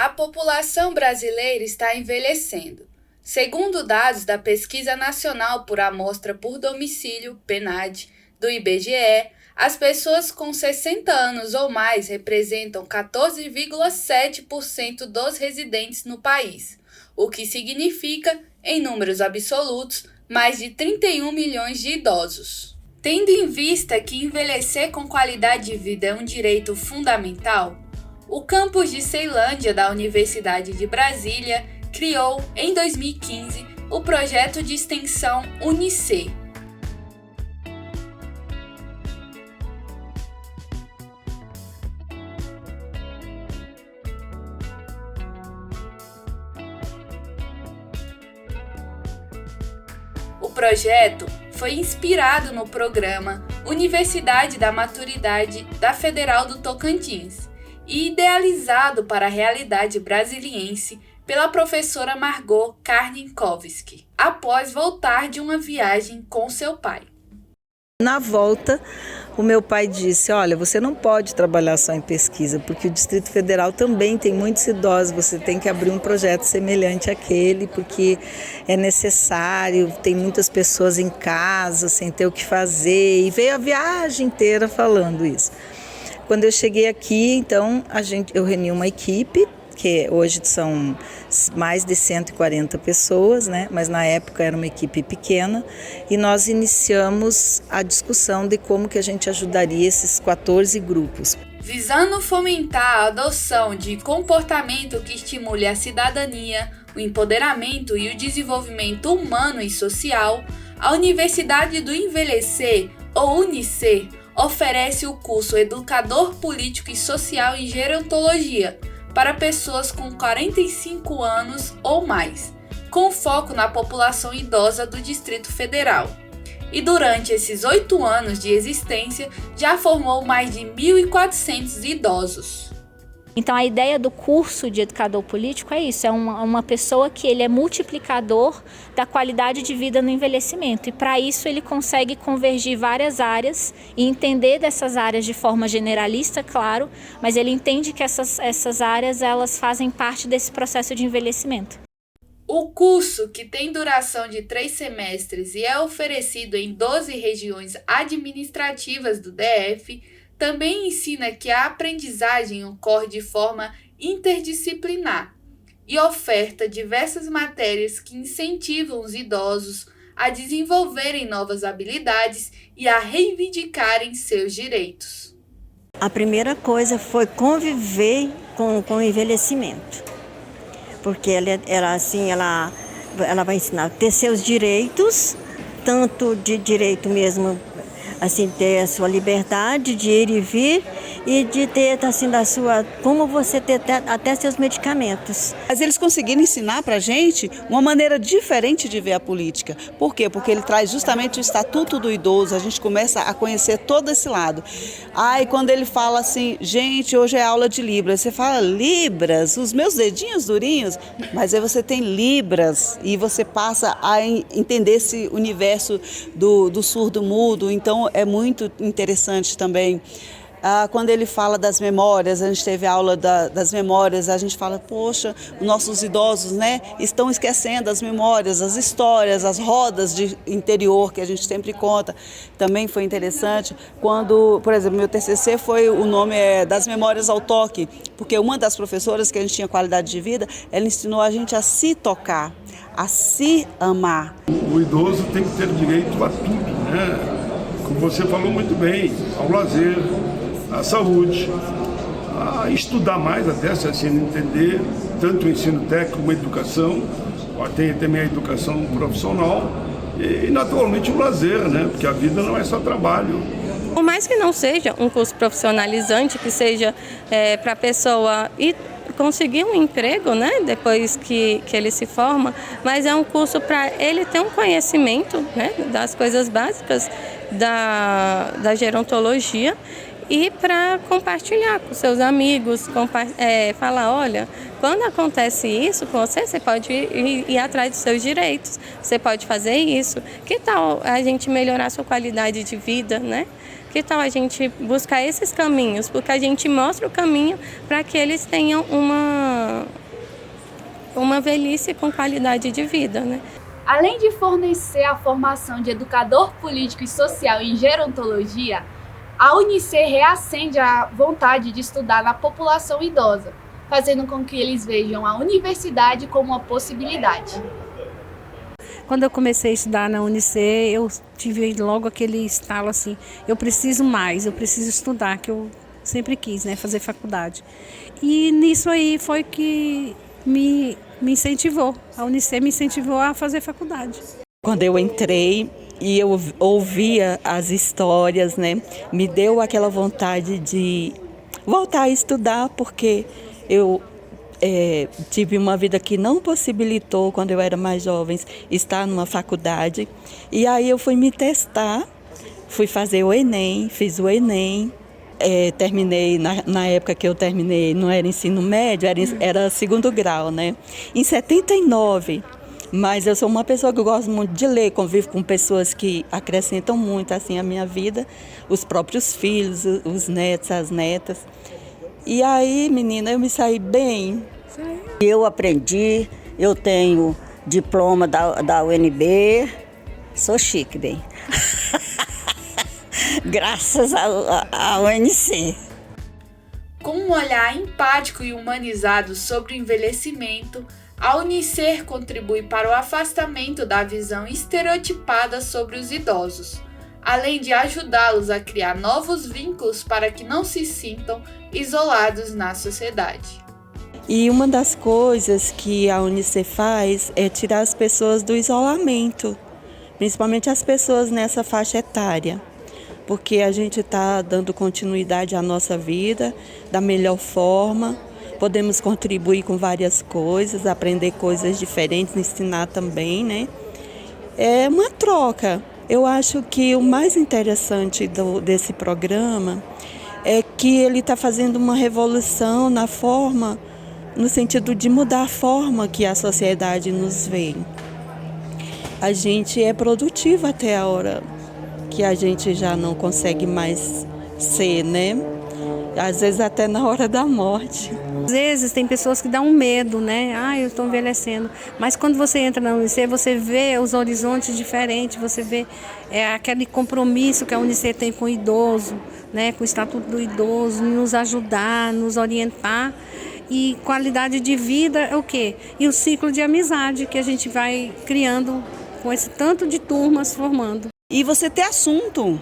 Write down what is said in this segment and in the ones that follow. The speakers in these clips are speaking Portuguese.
A população brasileira está envelhecendo. Segundo dados da Pesquisa Nacional por Amostra por Domicílio, PNAD, do IBGE, as pessoas com 60 anos ou mais representam 14,7% dos residentes no país, o que significa, em números absolutos, mais de 31 milhões de idosos. Tendo em vista que envelhecer com qualidade de vida é um direito fundamental, o campus de Ceilândia da Universidade de Brasília criou, em 2015, o projeto de extensão UniCer. O projeto foi inspirado no programa Universidade da Maturidade da Federal do Tocantins e idealizado para a realidade brasiliense pela professora Margot Karninkowski, após voltar de uma viagem com seu pai. Na volta, o meu pai disse, olha, você não pode trabalhar só em pesquisa, porque o Distrito Federal também tem muitos idosos, você tem que abrir um projeto semelhante àquele, porque é necessário, tem muitas pessoas em casa, sem ter o que fazer, e veio a viagem inteira falando isso. Quando eu cheguei aqui, então, eu reuni uma equipe, que hoje são mais de 140 pessoas, né? Mas na época era uma equipe pequena, e nós iniciamos a discussão de como que a gente ajudaria esses 14 grupos. Visando fomentar a adoção de comportamento que estimule a cidadania, o empoderamento e o desenvolvimento humano e social, a Universidade do Envelhecer, ou UniCer, oferece o curso Educador Político e Social em Gerontologia para pessoas com 45 anos ou mais, com foco na população idosa do Distrito Federal. E durante esses 8 anos de existência, já formou mais de 1.400 idosos. Então a ideia do curso de educador político é isso, é uma pessoa que ele é multiplicador da qualidade de vida no envelhecimento, e para isso ele consegue convergir várias áreas e entender dessas áreas de forma generalista, claro, mas ele entende que essas áreas elas fazem parte desse processo de envelhecimento. O curso, que tem duração de 3 semestres e é oferecido em 12 regiões administrativas do DF, também ensina que a aprendizagem ocorre de forma interdisciplinar e oferta diversas matérias que incentivam os idosos a desenvolverem novas habilidades e a reivindicarem seus direitos. A primeira coisa foi conviver com o envelhecimento, porque ela vai ensinar a ter seus direitos, tanto de direito mesmo, assim, ter a sua liberdade de ir e vir, e de ter, assim, como você ter até seus medicamentos. Mas eles conseguiram ensinar para a gente uma maneira diferente de ver a política. Por quê? Porque ele traz justamente o Estatuto do Idoso, a gente começa a conhecer todo esse lado. E quando ele fala assim, gente, hoje é aula de Libras, você fala, Libras, os meus dedinhos durinhos, mas aí você tem Libras, e você passa a entender esse universo do surdo-mudo, então é muito interessante também. Quando ele fala das memórias, a gente teve aula das memórias, a gente fala, poxa, os nossos idosos, né, estão esquecendo as memórias, as histórias, as rodas de interior que a gente sempre conta. Também foi interessante quando, por exemplo, meu TCC o nome das memórias ao toque, porque uma das professoras que a gente tinha qualidade de vida, ela ensinou a gente a se tocar, a se amar. O idoso tem que ter direito a tudo, né? Como você falou muito bem, ao lazer, à saúde, a estudar mais até, se assim entender, tanto o ensino técnico como a educação, tem também a educação profissional e naturalmente o lazer, né? Porque a vida não é só trabalho. Por mais que não seja um curso profissionalizante, que seja para a pessoa ir conseguir um emprego, né, depois que ele se forma, mas é um curso para ele ter um conhecimento, né, das coisas básicas da gerontologia, e para compartilhar com seus amigos, falar, olha, quando acontece isso com você, você pode ir atrás dos seus direitos, você pode fazer isso. Que tal a gente melhorar a sua qualidade de vida, né? Que tal a gente buscar esses caminhos? Porque a gente mostra o caminho para que eles tenham uma velhice com qualidade de vida, né? Além de fornecer a formação de educador político e social em gerontologia, a Unicer reacende a vontade de estudar na população idosa, fazendo com que eles vejam a universidade como uma possibilidade. Quando eu comecei a estudar na Unicer, eu tive logo aquele estalo assim, eu preciso mais, eu preciso estudar, que eu sempre quis, né, fazer faculdade. E nisso aí foi que me incentivou, a Unicer me incentivou a fazer faculdade. Quando eu entrei e eu ouvia as histórias, né, me deu aquela vontade de voltar a estudar, porque eu tive uma vida que não possibilitou, quando eu era mais jovem, estar numa faculdade. E aí eu fui me testar, fui fazer o Enem, fiz o Enem. Terminei, na época que eu terminei, não era ensino médio, era segundo grau, né? Em 79, mas eu sou uma pessoa que gosto muito de ler, convivo com pessoas que acrescentam muito assim a minha vida, os próprios filhos, os netos, as netas. E aí, menina, eu me saí bem. Eu aprendi, eu tenho diploma da UNB, sou chique, bem. Graças à UNC. Com um olhar empático e humanizado sobre o envelhecimento, a Unicer contribui para o afastamento da visão estereotipada sobre os idosos, além de ajudá-los a criar novos vínculos para que não se sintam isolados na sociedade. E uma das coisas que a Unicer faz é tirar as pessoas do isolamento, principalmente as pessoas nessa faixa etária, porque a gente está dando continuidade à nossa vida da melhor forma, podemos contribuir com várias coisas, aprender coisas diferentes, ensinar também, né? É uma troca. Eu acho que o mais interessante desse programa é que ele está fazendo uma revolução na forma, no sentido de mudar a forma que a sociedade nos vê. A gente é produtivo até a hora que a gente já não consegue mais ser, né? Às vezes até na hora da morte. Às vezes tem pessoas que dão um medo, né? Eu estou envelhecendo. Mas quando você entra na Unicer, você vê os horizontes diferentes, você vê aquele compromisso que a Unicer tem com o idoso, né? Com o Estatuto do Idoso, nos ajudar, nos orientar. E qualidade de vida é o quê? E o ciclo de amizade que a gente vai criando com esse tanto de turmas formando. E você ter assunto,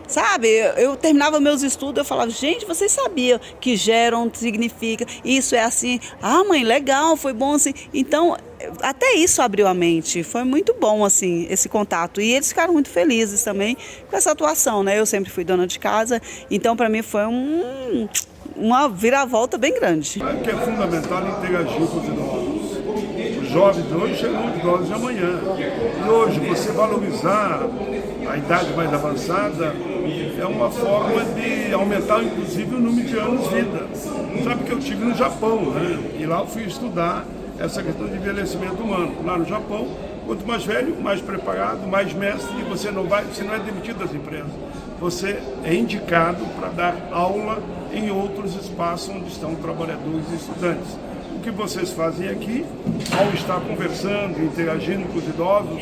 sabe? Eu terminava meus estudos, eu falava, gente, vocês sabiam que geram significa, isso é assim, mãe, legal, foi bom assim. Então, até isso abriu a mente, foi muito bom assim, esse contato. E eles ficaram muito felizes também com essa atuação, né? Eu sempre fui dona de casa, então para mim foi uma viravolta bem grande. É que é fundamental interagir com os idosos. Os jovens de hoje chegam os idosos de amanhã. E hoje, você valorizar a idade mais avançada é uma forma de aumentar, inclusive, o número de anos de vida. Sabe que eu estive no Japão, né? E lá eu fui estudar essa questão de envelhecimento humano. Lá no Japão, quanto mais velho, mais preparado, mais mestre, e você não é demitido das empresas. Você é indicado para dar aula em outros espaços onde estão trabalhadores e estudantes. O que vocês fazem aqui, ao estar conversando, interagindo com os idosos,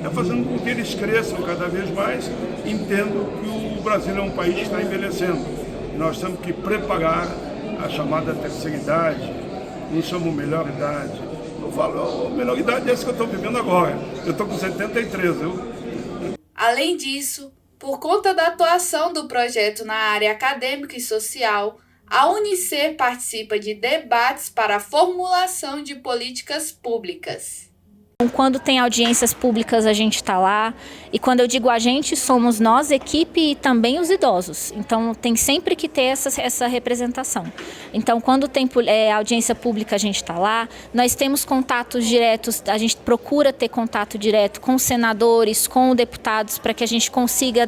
é fazendo com que eles cresçam cada vez mais, entendam que o Brasil é um país que está envelhecendo. E nós temos que preparar a chamada terceira idade, uns chamam melhor idade. Eu falo, a melhor idade é essa que eu estou vivendo agora. Eu estou com 73, viu? Além disso, por conta da atuação do projeto na área acadêmica e social, a Unicer participa de debates para a formulação de políticas públicas. Quando tem audiências públicas, a gente está lá. E quando eu digo a gente, somos nós, equipe e também os idosos. Então, tem sempre que ter essa representação. Então, quando tem audiência pública, a gente está lá. Nós temos contatos diretos, a gente procura ter contato direto com senadores, com deputados, para que a gente consiga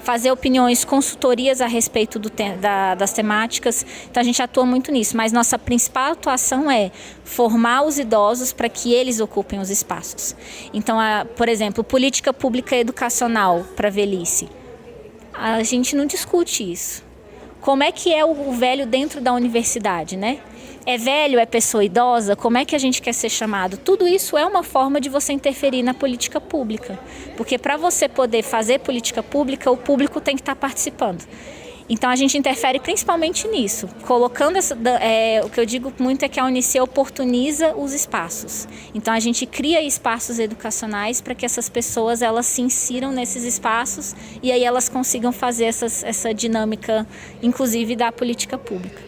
fazer opiniões, consultorias a respeito das temáticas. Então, a gente atua muito nisso. Mas nossa principal atuação é formar os idosos para que eles ocupem os espaços. Então, por exemplo, política pública educacional para a velhice. A gente não discute isso. Como é que é o velho dentro da universidade, né? É velho, é pessoa idosa, como é que a gente quer ser chamado? Tudo isso é uma forma de você interferir na política pública. Porque para você poder fazer política pública, o público tem que estar participando. Então a gente interfere principalmente nisso, colocando o que eu digo muito é que a Unice oportuniza os espaços. Então a gente cria espaços educacionais para que essas pessoas elas se insiram nesses espaços e aí elas consigam fazer essa dinâmica, inclusive da política pública.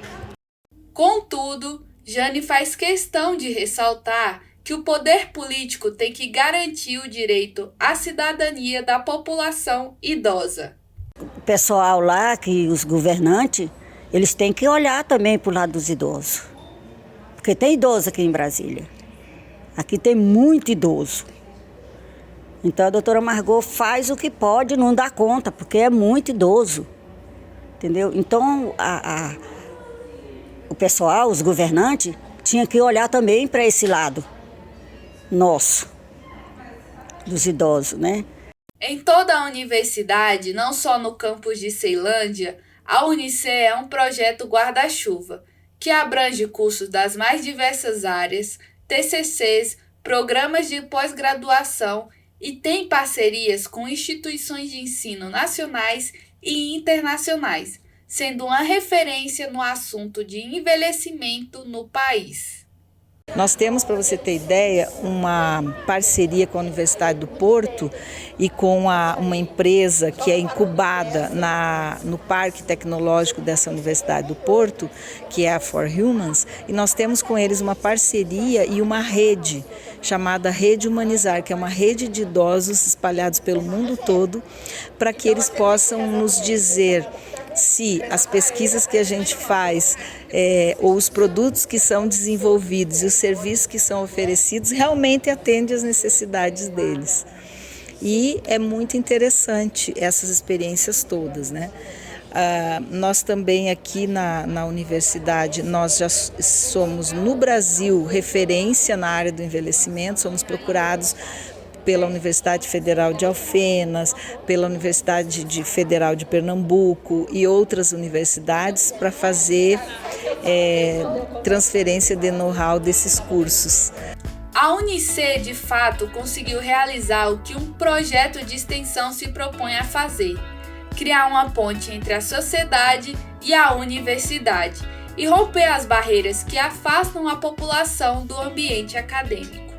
Contudo, Jane faz questão de ressaltar que o poder político tem que garantir o direito à cidadania da população idosa. O pessoal lá, que os governantes, eles têm que olhar também para o lado dos idosos. Porque tem idoso aqui em Brasília. Aqui tem muito idoso. Então a doutora Margot faz o que pode, não dá conta, porque é muito idoso. Entendeu? Então o pessoal, os governantes, tinha que olhar também para esse lado nosso, dos idosos, né? Em toda a universidade, não só no campus de Ceilândia, a Unice é um projeto guarda-chuva, que abrange cursos das mais diversas áreas, TCCs, programas de pós-graduação e tem parcerias com instituições de ensino nacionais e internacionais, sendo uma referência no assunto de envelhecimento no país. Nós temos, para você ter ideia, uma parceria com a Universidade do Porto e com uma empresa que é incubada no Parque Tecnológico dessa Universidade do Porto, que é a For Humans, e nós temos com eles uma parceria e uma rede chamada Rede Humanizar, que é uma rede de idosos espalhados pelo mundo todo, para que eles possam nos dizer se as pesquisas que a gente faz ou os produtos que são desenvolvidos e os serviços que são oferecidos realmente atendem às necessidades deles. E é muito interessante essas experiências todas, né? Nós também aqui na universidade, nós já somos no Brasil referência na área do envelhecimento, somos procurados pela Universidade Federal de Alfenas, pela Universidade Federal de Pernambuco e outras universidades para fazer transferência de know-how desses cursos. A Unice, de fato, conseguiu realizar o que um projeto de extensão se propõe a fazer: criar uma ponte entre a sociedade e a universidade e romper as barreiras que afastam a população do ambiente acadêmico.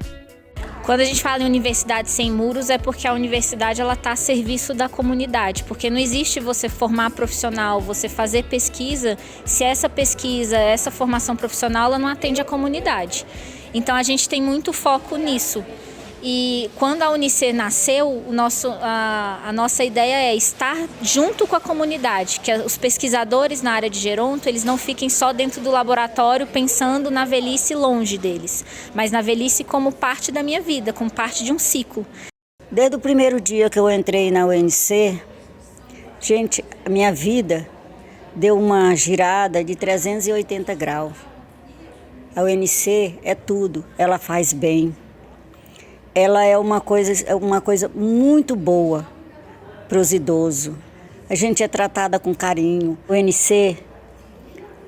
Quando a gente fala em universidade sem muros é porque a universidade está a serviço da comunidade, porque não existe você formar profissional, você fazer pesquisa, se essa pesquisa, essa formação profissional ela não atende a comunidade. Então a gente tem muito foco nisso. E quando a Unice nasceu, a nossa ideia é estar junto com a comunidade, que os pesquisadores na área de geronto, eles não fiquem só dentro do laboratório pensando na velhice longe deles, mas na velhice como parte da minha vida, como parte de um ciclo. Desde o primeiro dia que eu entrei na UNC, gente, a minha vida deu uma girada de 380 graus. A UNC é tudo, ela faz bem. Ela é uma coisa muito boa para os idosos. A gente é tratada com carinho. O UNC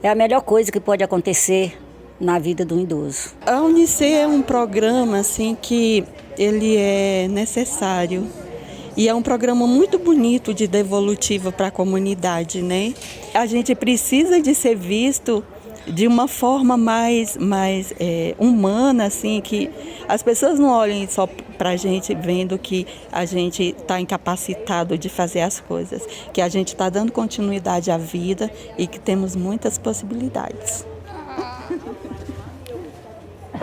é a melhor coisa que pode acontecer na vida de um idoso. A UNC é um programa assim, que ele é necessário e é um programa muito bonito de devolutiva para a comunidade, né? A gente precisa de ser visto de uma forma mais humana, assim, que as pessoas não olhem só para a gente vendo que a gente está incapacitado de fazer as coisas, que a gente está dando continuidade à vida e que temos muitas possibilidades.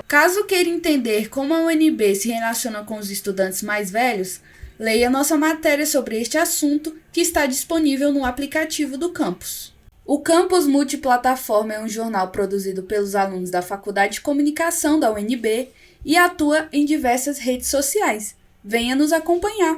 Caso queira entender como a UNB se relaciona com os estudantes mais velhos, leia nossa matéria sobre este assunto que está disponível no aplicativo do campus. O Campus Multiplataforma é um jornal produzido pelos alunos da Faculdade de Comunicação da UNB e atua em diversas redes sociais. Venha nos acompanhar!